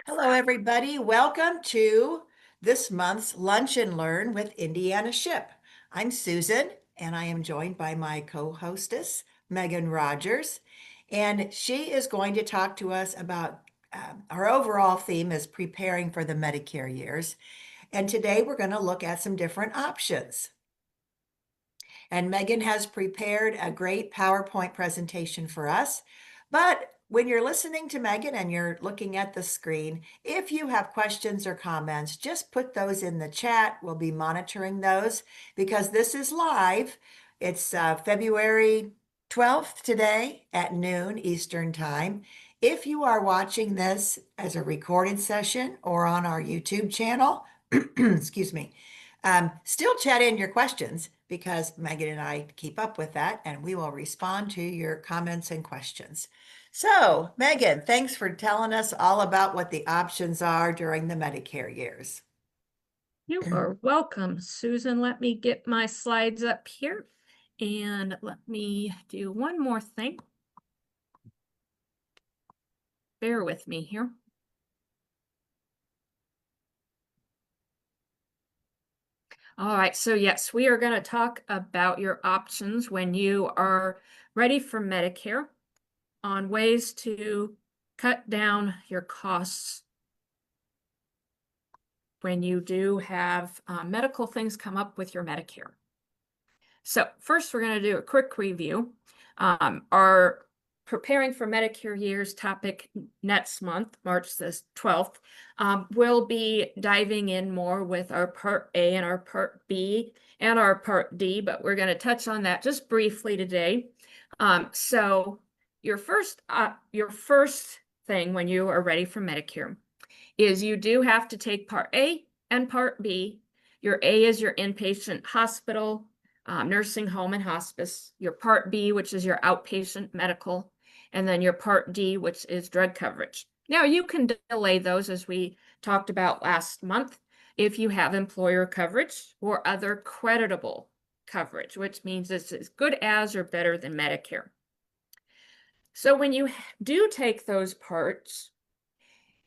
Hello, everybody. Welcome to this month's Lunch and Learn with Indiana Ship. I'm Susan, and I am joined by my co-hostess, Megan Rogers, and she is going to talk to us about our overall theme is preparing for the Medicare years. And today we're going to look at some different options. And Megan has prepared a great PowerPoint presentation for us. But when you're listening to Megan and you're looking at the screen, if you have questions or comments, just put those in the chat. We'll be monitoring those because this is live. It's February 12th today at noon Eastern Time. If you are watching this as a recorded session or on our YouTube channel, excuse me, still chat in your questions because Megan and I keep up with that and we will respond to your comments and questions. So, Megan, thanks for telling us all about what the options are during the Medicare years. You are welcome, Susan. Let me get my slides up here and let me do one more thing. Bear with me here. All right, so yes, we are going to talk about your options when you are ready for Medicare on ways to cut down your costs when you do have medical things come up with your Medicare. So first, we're going to do a quick review. Our Preparing for Medicare years topic next month, March the 12th, we'll be diving in more with our Part A and our Part B and our Part D, but we're going to touch on that just briefly today. So your first thing when you are ready for Medicare is you do have to take Part A and Part B. Your A is your inpatient hospital, nursing home and hospice, your Part B, which is your outpatient medical, and then your Part D, which is drug coverage. Now, you can delay those, as we talked about last month, if you have employer coverage or other creditable coverage, which means it's as good as or better than Medicare. So when you do take those parts,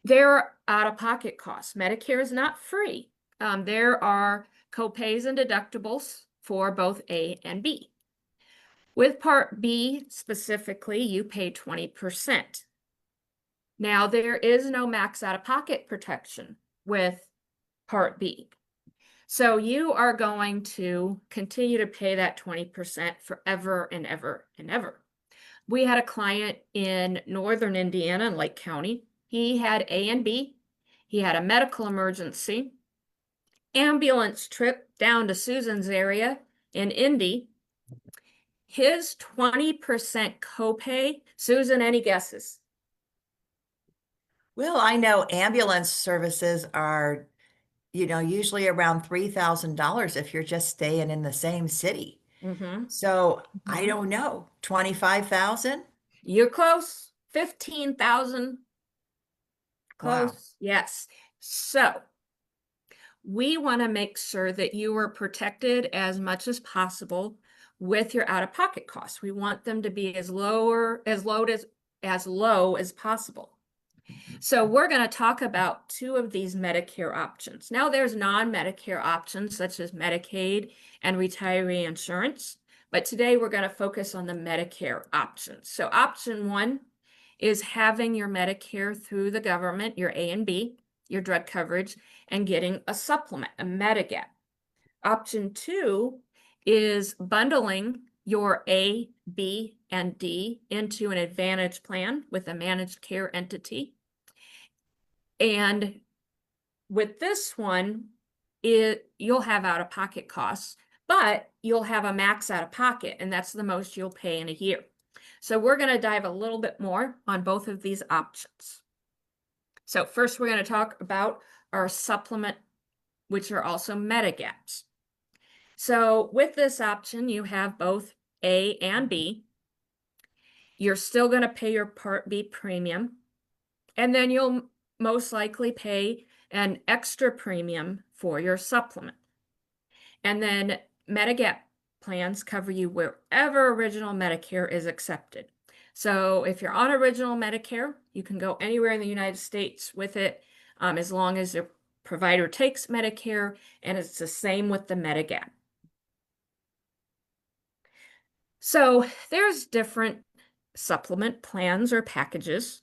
they're out-of-pocket costs. Medicare is not free. There are copays and deductibles for both A and B. With Part B specifically, you pay 20%. Now, there is no max out-of-pocket protection with Part B. So you are going to continue to pay that 20% forever and ever and ever. We had a client in northern Indiana in Lake County. He had A and B. He had a medical emergency, ambulance trip down to Susan's area in Indy. His 20% copay, Susan, any guesses? Well, I know ambulance services are, usually around $3,000 if you're just staying in the same city. So I don't know, 25,000? You're close. 15,000. Close. Wow. Yes. So we want to make sure that you are protected as much as possible with your out-of-pocket costs. We want them to be as low as possible. So we're going to talk about two of these Medicare options. Now there's non-Medicare options such as Medicaid and retiree insurance, but today we're going to focus on the Medicare options. So option one is having your Medicare through the government, your A and B, your drug coverage, and getting a supplement, a Medigap. Option two is bundling your A, B, and D into an Advantage plan with a managed care entity. And with this one, you'll have out-of-pocket costs, but you'll have a max out-of-pocket, and that's the most you'll pay in a year. So we're going to dive a little bit more on both of these options. So first, we're going to talk about our supplement, which are also Medigaps. So with this option, you have both A and B. You're still going to pay your Part B premium, and then you'll most likely pay an extra premium for your supplement. And then Medigap plans cover you wherever original Medicare is accepted. So if you're on original Medicare, you can go anywhere in the United States with it, as long as your provider takes Medicare, and it's the same with the Medigap. So there's different supplement plans or packages.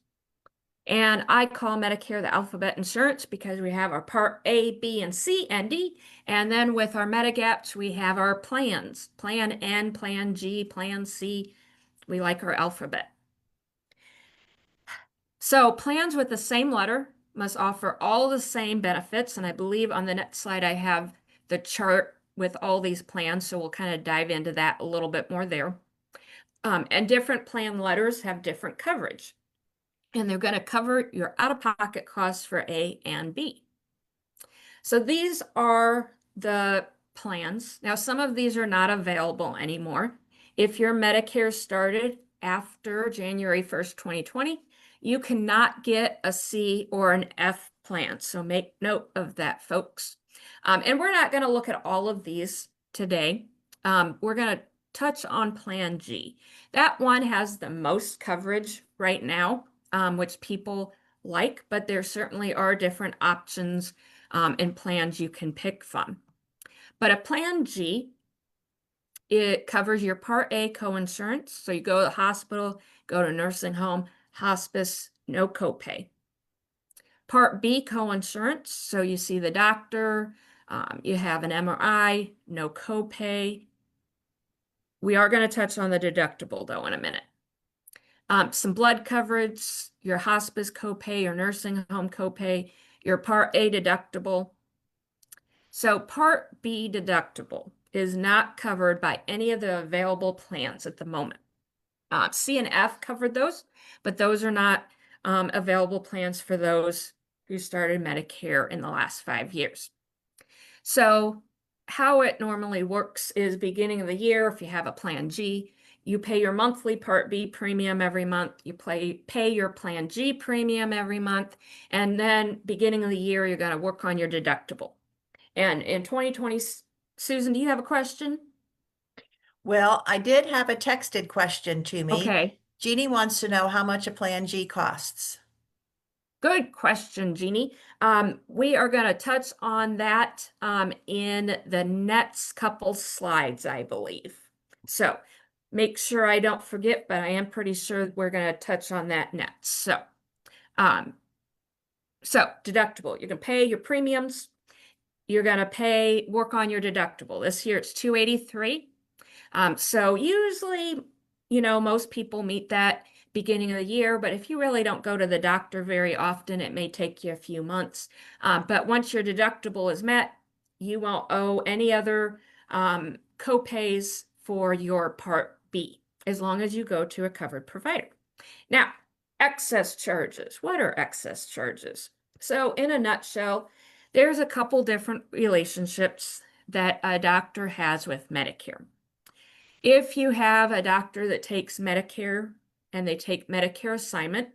And I call Medicare the alphabet insurance because we have our Part A, B, and C and D. And then with our Medigaps, we have our plans, Plan N, Plan G, Plan C. We like our alphabet. So plans with the same letter must offer all the same benefits. And I believe on the next slide, I have the chart with all these plans. So we'll kind of dive into that a little bit more there. And different plan letters have different coverage. And they're going to cover your out-of-pocket costs for A and B. So these are the plans. Now, some of these are not available anymore. If your Medicare started after January 1st, 2020, you cannot get a C or an F plan. So make note of that, folks. And we're not going to look at all of these today. We're going to touch on Plan G. That one has the most coverage right now, which people like, but there certainly are different options and plans you can pick from. But a Plan G, it covers your Part A coinsurance. So you go to the hospital, go to nursing home, hospice, no copay. Part B coinsurance, so you see the doctor, you have an MRI, no copay. We are going to touch on the deductible though in a minute. Some blood coverage, your hospice copay, your nursing home copay, your Part A deductible. So Part B deductible is not covered by any of the available plans at the moment. C and F covered those, but those are not available plans for those who started Medicare in the last 5 years. So how it normally works is beginning of the year, if you have a Plan G, you pay your monthly Part B premium every month, you pay your Plan G premium every month, and then beginning of the year, you're going to work on your deductible. And in 2020, Susan, do you have a question? Well, I did have a texted question to me. Okay, Jeannie wants to know how much a Plan G costs. good question, Jeannie. We are going to touch on that in the next couple slides, I believe. So make sure I don't forget, but I am pretty sure we're going to touch on that next. Um, so deductible, you can pay your premiums. You're going to work on your deductible. This year it's $283. So usually, most people meet that beginning of the year, but if you really don't go to the doctor very often, it may take you a few months. But once your deductible is met, you won't owe any other copays for your Part B, as long as you go to a covered provider. Now, excess charges. What are excess charges? So in a nutshell, there's a couple different relationships that a doctor has with Medicare. If you have a doctor that takes Medicare and they take Medicare assignment,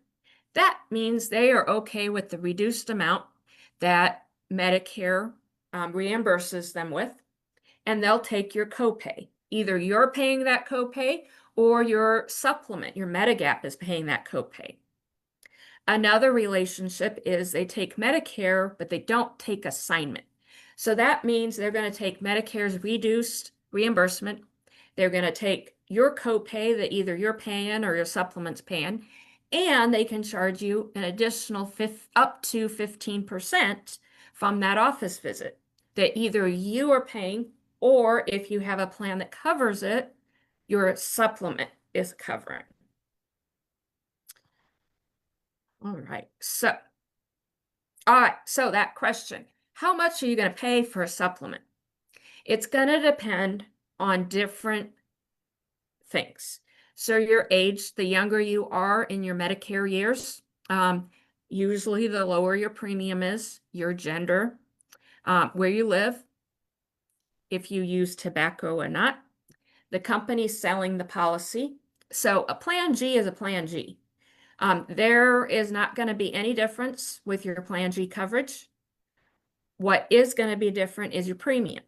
that means they are okay with the reduced amount that Medicare reimburses them with, and they'll take your copay. Either you're paying that copay or your supplement, your Medigap, is paying that copay. Another relationship is they take Medicare, but they don't take assignment. So that means they're going to take Medicare's reduced reimbursement. They're going to take your copay that either you're paying or your supplement's paying, and they can charge you an additional up to 15% from that office visit that either you are paying, or if you have a plan that covers it, your supplement is covering. All right, so that question, how much are you going to pay for a supplement? It's going to depend on different things. So your age, the younger you are in your Medicare years, usually the lower your premium is, your gender, where you live, if you use tobacco or not, the company selling the policy. So a Plan G is a Plan G. There is not going to be any difference with your Plan G coverage. What is going to be different is your premium.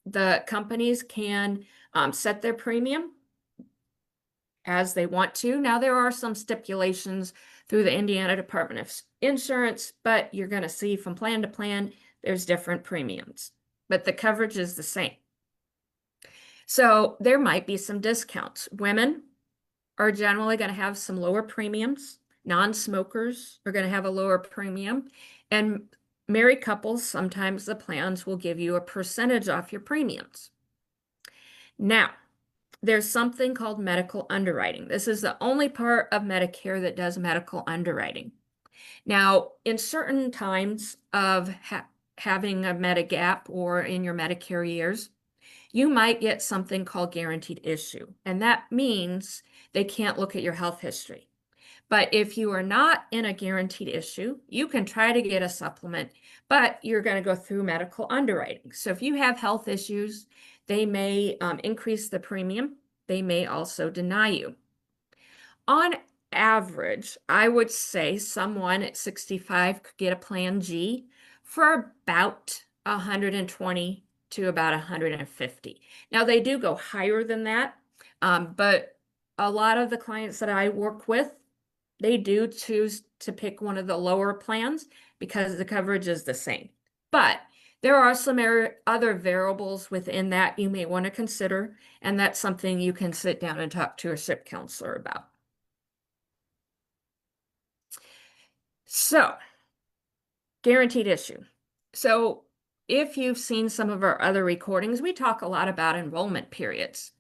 The companies can set their premium as they want to. Now, there are some stipulations through the Indiana Department of Insurance, but you're going to see from plan to plan, there's different premiums, but the coverage is the same. So there might be some discounts. Women are generally going to have some lower premiums. Non-smokers are going to have a lower premium. And married couples, sometimes the plans will give you a percentage off your premiums. Now, there's something called medical underwriting. This is the only part of Medicare that does medical underwriting. Now, in certain times of having a Medigap or in your Medicare years, you might get something called guaranteed issue, and that means they can't look at your health history. But if you are not in a guaranteed issue, you can try to get a supplement, but you're going to go through medical underwriting. So if you have health issues, they may increase the premium. They may also deny you. On average, I would say someone at 65 could get a Plan G for about 120 to about 150. Now, they do go higher than that, but a lot of the clients that I work with, they do choose to pick one of the lower plans because the coverage is the same. But there are some other variables within that you may want to consider, and that's something you can sit down and talk to a SIP counselor about. So, guaranteed issue. So, if you've seen some of our other recordings, we talk a lot about enrollment periods.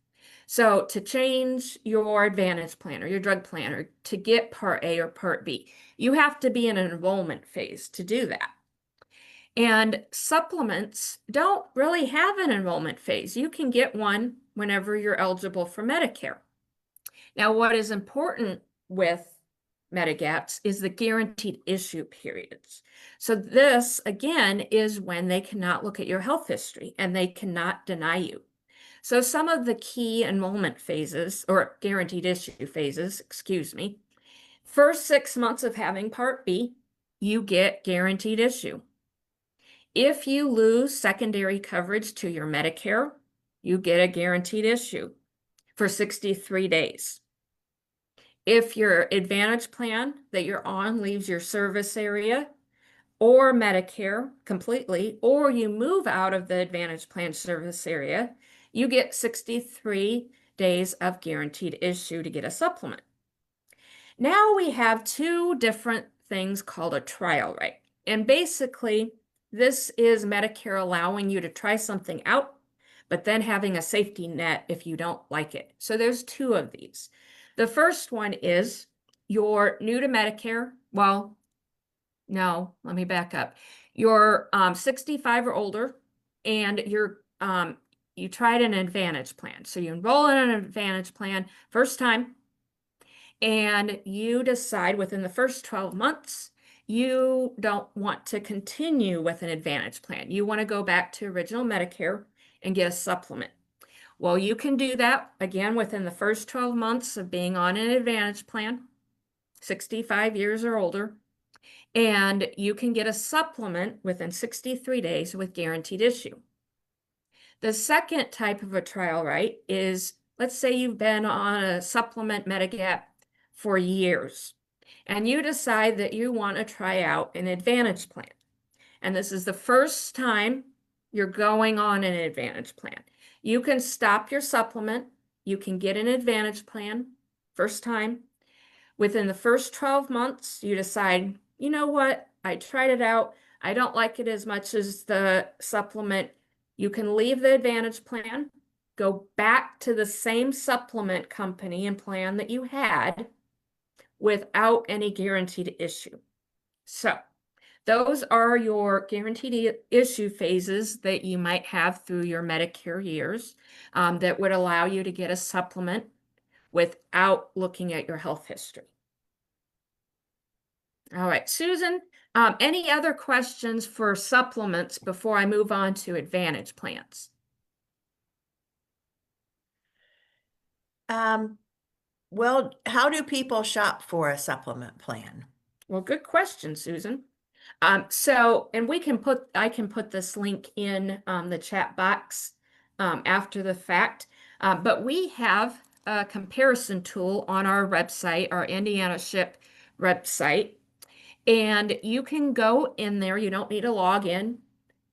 So, to change your Advantage plan or your drug plan or to get Part A or Part B, you have to be in an enrollment phase to do that. And supplements don't really have an enrollment phase. You can get one whenever you're eligible for Medicare. Now, what is important with Medigaps is the guaranteed issue periods. So this, again, is when they cannot look at your health history and they cannot deny you. So some of the key enrollment phases, or guaranteed issue phases, excuse me, first 6 months of having Part B, you get guaranteed issue. If you lose secondary coverage to your Medicare, you get a guaranteed issue for 63 days. If your Advantage plan that you're on leaves your service area or Medicare completely, or you move out of the Advantage plan service area, you get 63 days of guaranteed issue to get a supplement. Now we have two different things called a trial right. And basically, this is Medicare allowing you to try something out, but then having a safety net if you don't like it. So there's two of these. The first one is you're new to Medicare. Well, no, let me back up. You're 65 or older, and you tried an Advantage plan. So you enroll in an Advantage plan first time, and you decide within the first 12 months you don't want to continue with an Advantage plan. You want to go back to original Medicare and get a supplement. Well, you can do that again within the first 12 months of being on an Advantage plan, 65 years or older, and you can get a supplement within 63 days with guaranteed issue. The second type of a trial right is, let's say you've been on a supplement Medigap for years, and you decide that you want to try out an Advantage plan. And this is the first time you're going on an Advantage plan. You can stop your supplement. You can get an Advantage plan first time. Within the first 12 months, you decide, you know what? I tried it out. I don't like it as much as the supplement. You can leave the Advantage plan, go back to the same supplement company and plan that you had without any guaranteed issue. So those are your guaranteed issue phases that you might have through your Medicare years that would allow you to get a supplement without looking at your health history. All right, Susan, any other questions for supplements before I move on to Advantage plans? Well, how do people shop for a supplement plan? Well, good question, Susan. And I can put this link in the chat box after the fact. But we have a comparison tool on our website, our Indiana Ship website, and you can go in there. You don't need to log in,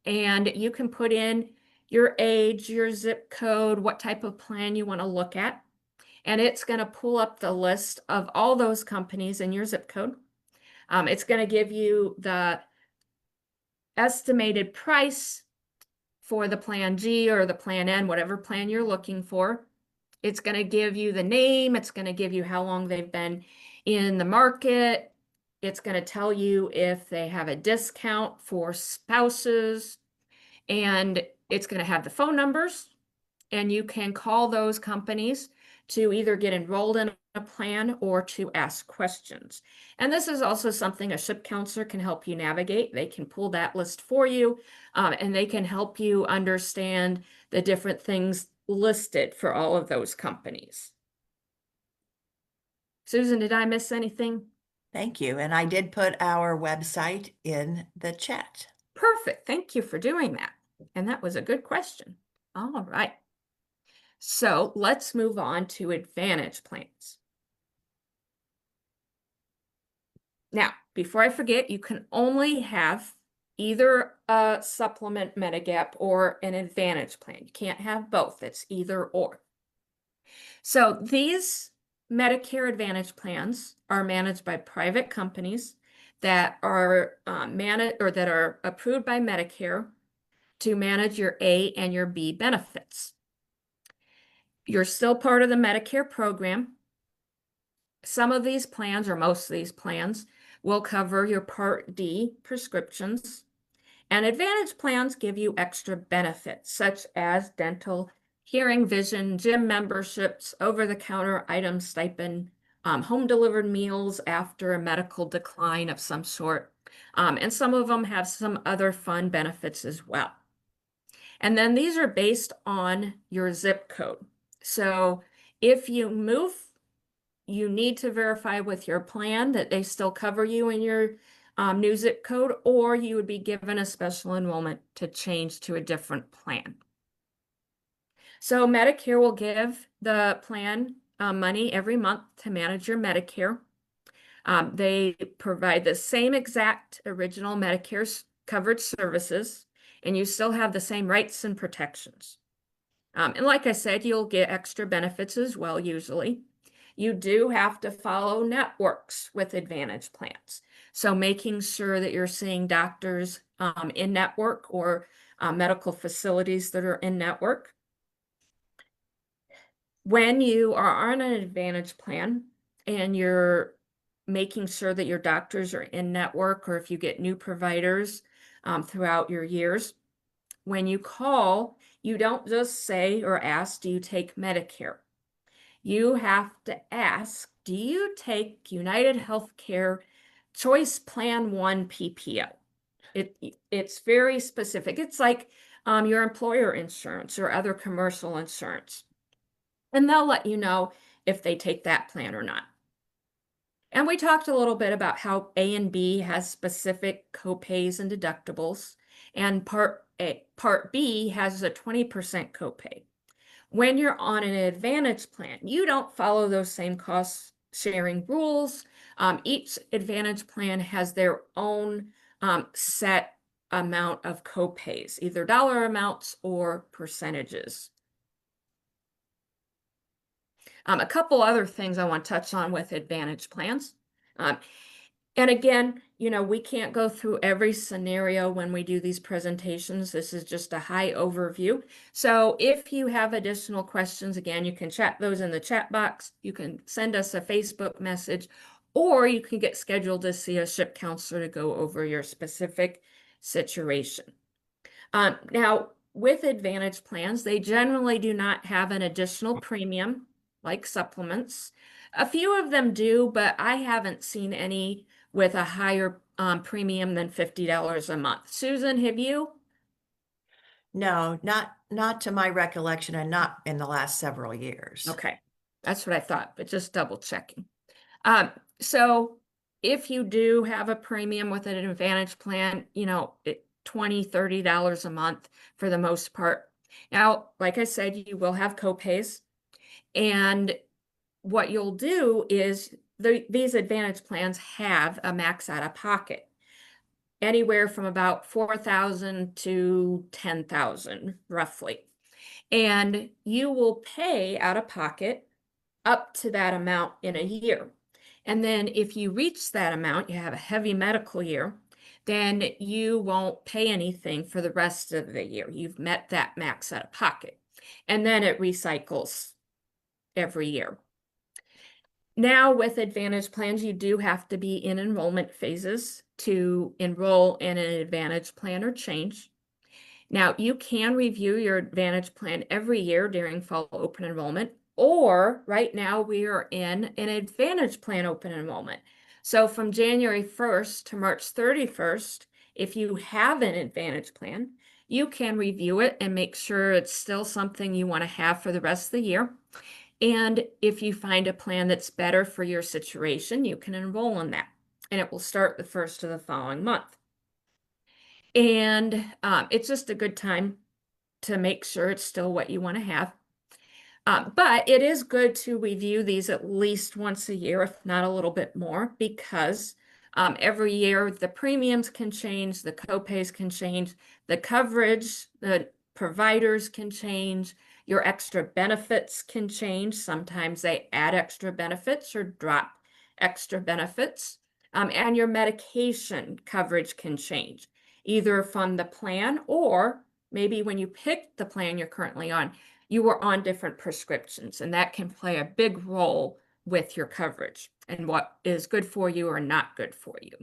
and you can put in your age, your zip code, what type of plan you want to look at, and it's going to pull up the list of all those companies in your zip code. It's going to give you the estimated price for the plan G or the plan N, whatever plan you're looking for. It's going to give you the name. It's going to give you how long they've been in the market. It's going to tell you if they have a discount for spouses, and it's going to have the phone numbers, and you can call those companies to either get enrolled in a plan or to ask questions. And this is also something a ship counselor can help you navigate. They can pull that list for you, and they can help you understand the different things listed for all of those companies. Susan, did I miss anything? Thank you. And I did put our website in the chat. Perfect. Thank you for doing that. And that was a good question. All right. So let's move on to Advantage plans. Now, before I forget, you can only have either a supplement Medigap or an Advantage plan. You can't have both. It's either or. So these Medicare Advantage plans are managed by private companies that are managed or that are approved by Medicare to manage your A and your B benefits. You're still part of the Medicare program. Some of these plans, or most of these plans, will cover your Part D prescriptions. And Advantage plans give you extra benefits, such as dental, hearing, vision, gym memberships, over-the-counter item stipend, home-delivered meals after a medical decline of some sort. And some of them have some other fun benefits as well. And then these are based on your zip code. So if you move, you need to verify with your plan that they still cover you in your new zip code, or you would be given a special enrollment to change to a different plan. So Medicare will give the plan money every month to manage your Medicare. They provide the same exact original Medicare covered services, and you still have the same rights and protections. And like I said, you'll get extra benefits as well, usually. You do have to follow networks with Advantage plans. So making sure that you're seeing doctors in network or medical facilities that are in network. When you are on an Advantage plan and you're making sure that your doctors are in network, or if you get new providers throughout your years, when you call, you don't just say or ask, do you take Medicare? You have to ask, do you take United Healthcare Choice Plan 1 PPO? It's very specific. It's like your employer insurance or other commercial insurance. And they'll let you know if they take that plan or not. And we talked a little bit about how A and B has specific copays and deductibles, and Part B has a 20% copay. When you're on an Advantage plan, you don't follow those same cost sharing rules. Each Advantage plan has their own set amount of copays, either dollar amounts or percentages. A couple other things I want to touch on with Advantage plans. And again, we can't go through every scenario when we do these presentations. This is just a high overview. So if you have additional questions, again, you can chat those in the chat box. You can send us a Facebook message, or you can get scheduled to see a ship counselor to go over your specific situation. Now, with Advantage plans, they generally do not have an additional premium like supplements. A few of them do, but I haven't seen any with a higher premium than $50 a month. Susan, have you? No, not to my recollection, and not in the last several years. Okay, that's what I thought, but just double checking. So if you do have a premium with an Advantage plan, $20, $30 a month for the most part. Now, like I said, you will have copays. And what you'll do is these Advantage plans have a max out of pocket, anywhere from about 4,000 to 10,000 roughly. And you will pay out of pocket up to that amount in a year. And then if you reach that amount, you have a heavy medical year, then you won't pay anything for the rest of the year. You've met that max out of pocket. And then it recycles every year. Now, with Advantage plans, you do have to be in enrollment phases to enroll in an Advantage plan or change. Now, you can review your Advantage plan every year during fall open enrollment, or right now we are in an Advantage plan open enrollment. So from January 1st to March 31st, if you have an Advantage plan, you can review it and make sure it's still something you want to have for the rest of the year. And if you find a plan that's better for your situation, you can enroll in that. And it will start the first of the following month. And it's just a good time to make sure it's still what you want to have. But it is good to review these at least once a year, if not a little bit more, because every year the premiums can change, the copays can change, the coverage, the providers can change, your extra benefits can change. Sometimes they add extra benefits or drop extra benefits. And your medication coverage can change, either from the plan or maybe when you pick the plan you're currently on, you were on different prescriptions, and that can play a big role with your coverage and what is good for you or not good for you.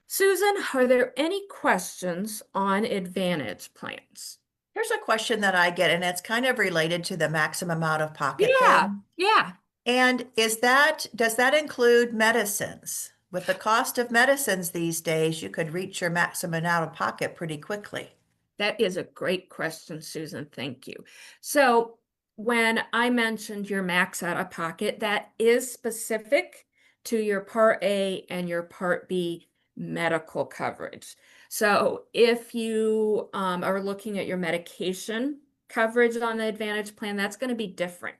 Susan, are there any questions on Advantage plans? Here's a question that I get, and it's kind of related to the maximum out of pocket Yeah, thing. yeah. And does that include medicines? With the cost of medicines these days, you could reach your maximum out of pocket pretty quickly. That is a great question, Susan. Thank you. So when I mentioned your max out of pocket, that is specific to your Part A and your Part B medical coverage. So if you are looking at your medication coverage on the Advantage plan, that's going to be different.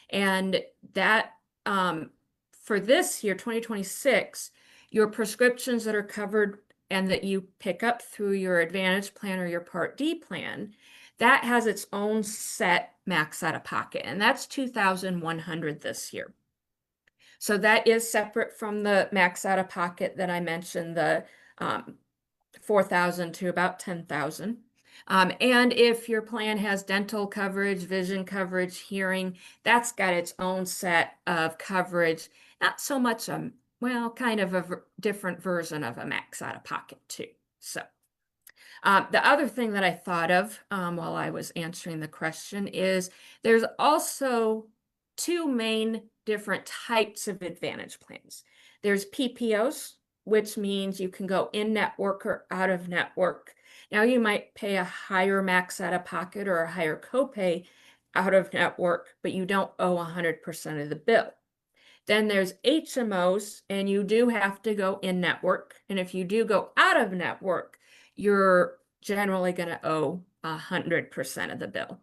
And that for this year, 2026, your prescriptions that are covered and that you pick up through your Advantage plan or your Part D plan, that has its own set max out of pocket, and that's 2,100 this year. So that is separate from the max out of pocket that I mentioned, the 4,000 to about 10,000. And if your plan has dental coverage, vision coverage, hearing, that's got its own set of coverage. Not so much well, kind of a different version of a max out of pocket too. So the other thing that I thought of while I was answering the question is there's also two main different types of Advantage plans. There's PPOs, which means you can go in network or out of network. Now you might pay a higher max out of pocket or a higher copay out of network, but you don't owe 100% of the bill. Then there's HMOs, and you do have to go in network. And if you do go out of network, you're generally going to owe 100% of the bill.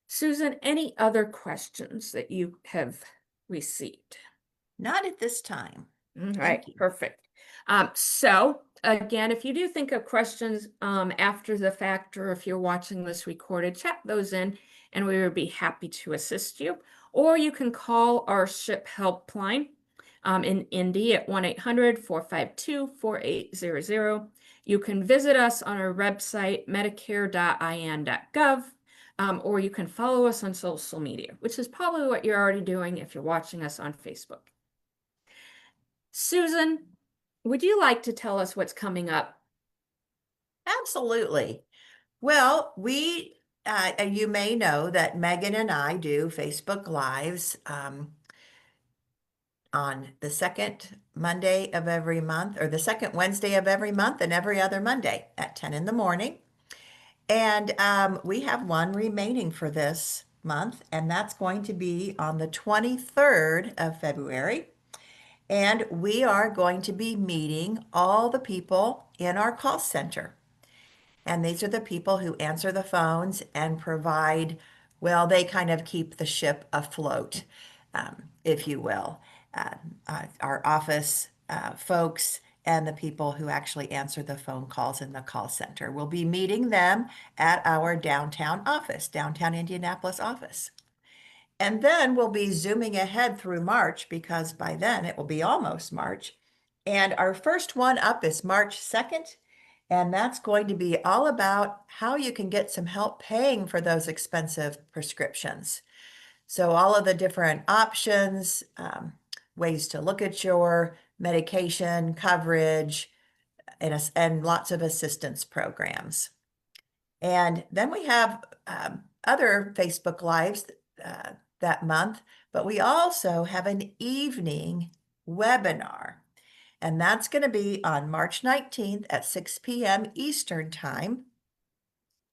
Susan, any other questions that you have received? Not at this time. All right, Thank you. perfect. So again, if you do think of questions after the fact, or if you're watching this recorded, chat those in, and we would be happy to assist you. Or you can call our SHIP helpline in Indy at 1-800-452-4800. You can visit us on our website, medicare.in.gov, or you can follow us on social media, which is probably what you're already doing if you're watching us on Facebook. Susan, would you like to tell us what's coming up? Absolutely. Well, you may know that Megan and I do Facebook Lives on the second Monday of every month, or the second Wednesday of every month, and every other Monday at 10 in the morning. And we have one remaining for this month, and that's going to be on the 23rd of February. And we are going to be meeting all the people in our call center. And these are the people who answer the phones and provide Well, they kind of keep the ship afloat, if you will. Our office folks and the people who actually answer the phone calls in the call center. We'll be meeting them at our downtown office, downtown Indianapolis office. And then we'll be zooming ahead through March because by then it will be almost March. And our first one up is March 2nd. And that's going to be all about how you can get some help paying for those expensive prescriptions. So, all of the different options, ways to look at your medication coverage, and lots of assistance programs. And then we have other Facebook Lives that month, but we also have an evening webinar. And that's going to be on March 19th at 6 p.m. Eastern Time.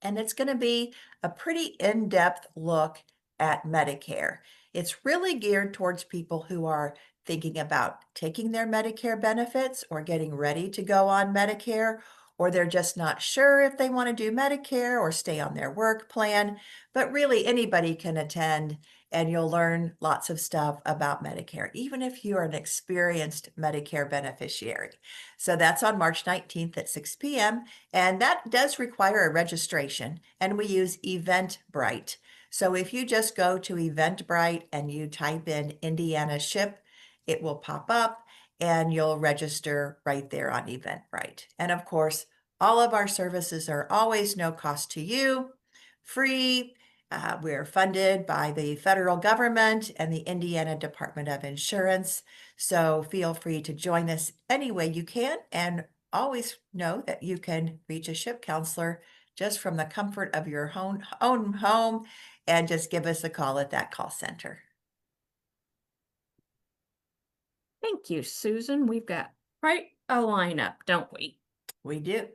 And it's going to be a pretty in-depth look at Medicare. It's really geared towards people who are thinking about taking their Medicare benefits or getting ready to go on Medicare, or they're just not sure if they want to do Medicare or stay on their work plan. But really, anybody can attend, and you'll learn lots of stuff about Medicare, even if you are an experienced Medicare beneficiary. So that's on March 19th at 6 p.m. And that does require a registration, and we use Eventbrite. So if you just go to Eventbrite and you type in Indiana Ship, it will pop up and you'll register right there on Eventbrite. And of course, all of our services are always no cost to you, free. We're funded by the federal government and the Indiana Department of Insurance. So feel free to join us any way you can, and always know that you can reach a ship counselor just from the comfort of your own home, and just give us a call at that call center. Thank you, Susan. We've got quite a lineup, don't we? We do.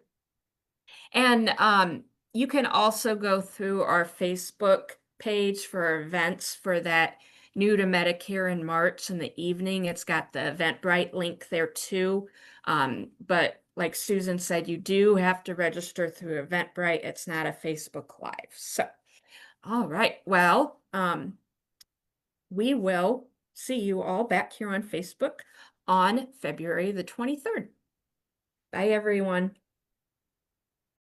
And you can also go through our Facebook page for events for that new to Medicare in March in the evening. It's got the Eventbrite link there too. But like Susan said, you do have to register through Eventbrite. It's not a Facebook Live. So, all right. Well, we will see you all back here on Facebook on February the 23rd. Bye, everyone.